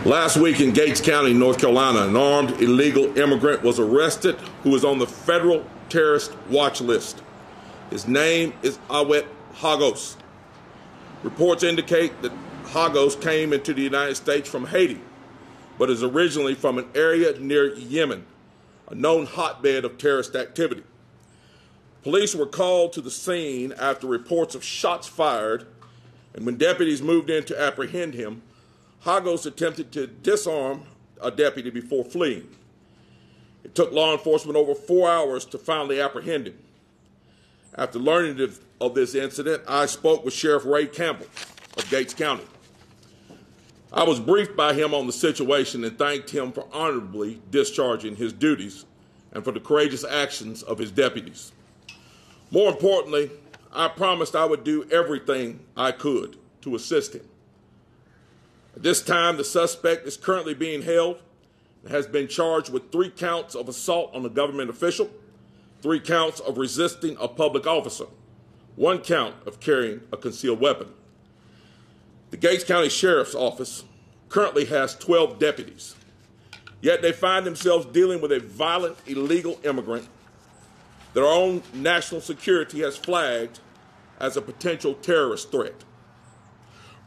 Last week in Gates County, North Carolina, an armed illegal immigrant was arrested who is on the federal terrorist watch list. His name is Awet Hagos. Reports indicate that Hagos came into the United States from Haiti, but is originally from an area near Yemen, a known hotbed of terrorist activity. Police were called to the scene after reports of shots fired, and when deputies moved in to apprehend him, Hagos attempted to disarm a deputy before fleeing. It took law enforcement over 4 hours to finally apprehend him. After learning of this incident, I spoke with Sheriff Ray Campbell of Gates County. I was briefed by him on the situation and thanked him for honorably discharging his duties and for the courageous actions of his deputies. More importantly, I promised I would do everything I could to assist him. At this time, the suspect is currently being held and has been charged with 3 counts of assault on a government official, 3 counts of resisting a public officer, 1 count of carrying a concealed weapon. The Gates County Sheriff's Office currently has 12 deputies, yet they find themselves dealing with a violent illegal immigrant that our own national security has flagged as a potential terrorist threat.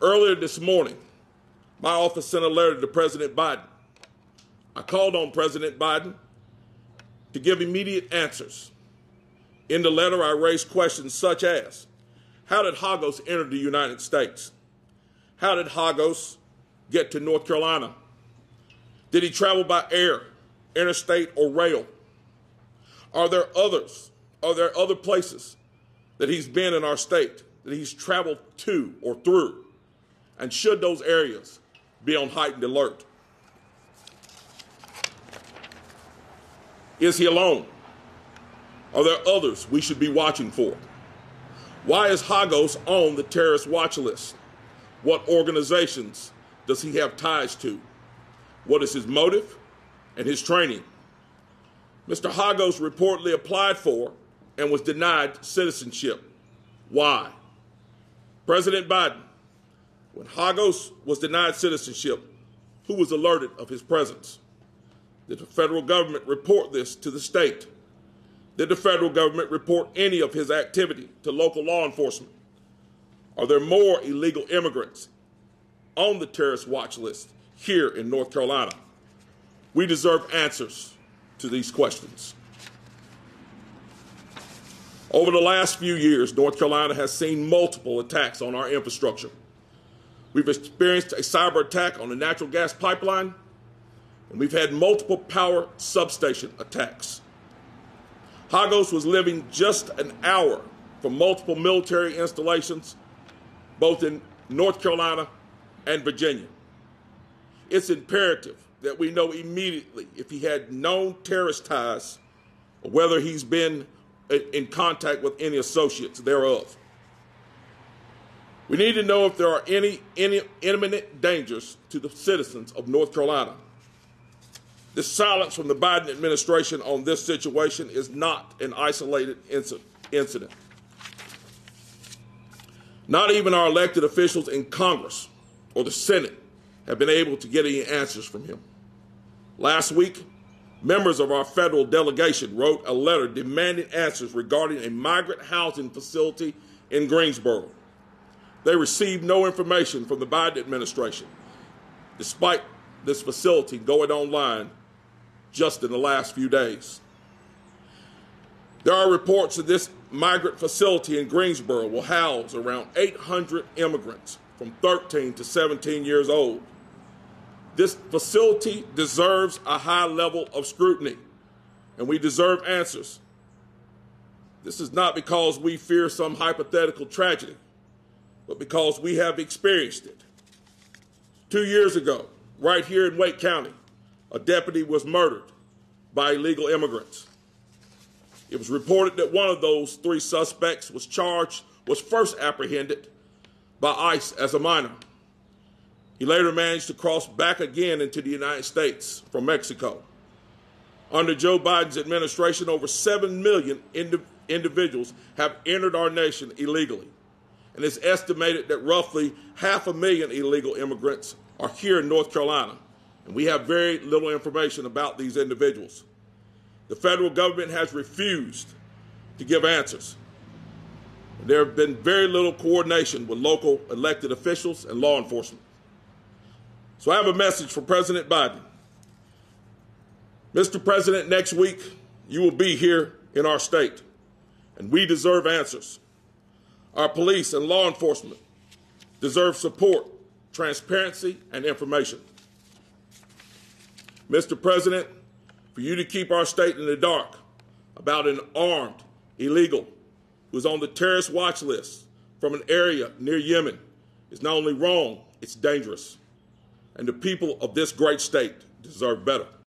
Earlier this morning, my office sent a letter to President Biden. I called on President Biden to give immediate answers. In the letter, I raised questions such as, how did Hagos enter the United States? How did Hagos get to North Carolina? Did he travel by air, interstate, or rail? Are there other places that he's been in our state, that he's traveled to or through? And should those areas be on heightened alert? Is he alone? Are there others we should be watching for? Why is Hagos on the terrorist watch list? What organizations does he have ties to? What is his motive and his training? Mr. Hagos reportedly applied for and was denied citizenship. Why? President Biden, when Hagos was denied citizenship, who was alerted of his presence? Did the federal government report this to the state? Did the federal government report any of his activity to local law enforcement? Are there more illegal immigrants on the terrorist watch list here in North Carolina? We deserve answers to these questions. Over the last few years, North Carolina has seen multiple attacks on our infrastructure. We've experienced a cyber attack on the natural gas pipeline, and we've had multiple power substation attacks. Hagos was living just an hour from multiple military installations, both in North Carolina and Virginia. It's imperative that we know immediately if he had known terrorist ties or whether he's been in contact with any associates thereof. We need to know if there are any imminent dangers to the citizens of North Carolina. The silence from the Biden administration on this situation is not an isolated incident. Not even our elected officials in Congress or the Senate have been able to get any answers from him. Last week, members of our federal delegation wrote a letter demanding answers regarding a migrant housing facility in Greensboro. They received no information from the Biden administration, despite this facility going online just in the last few days. There are reports that this migrant facility in Greensboro will house around 800 immigrants from 13 to 17 years old. This facility deserves a high level of scrutiny, and we deserve answers. This is not because we fear some hypothetical tragedy, but because we have experienced it. 2 years ago, right here in Wake County, a deputy was murdered by illegal immigrants. It was reported that one of those 3 suspects was first apprehended by ICE as a minor. He later managed to cross back again into the United States from Mexico. Under Joe Biden's administration, over 7 million individuals have entered our nation illegally. And it's estimated that roughly 500,000 illegal immigrants are here in North Carolina and we have very little information about these individuals. The federal government has refused to give answers. There have been very little coordination with local elected officials and law enforcement. So I have a message for President Biden. Mr. President, next week you will be here in our state, and we deserve answers. Our police and law enforcement deserve support, transparency, and information. Mr. President, for you to keep our state in the dark about an armed illegal who is on the terrorist watch list from an area near Yemen is not only wrong, it's dangerous. And the people of this great state deserve better.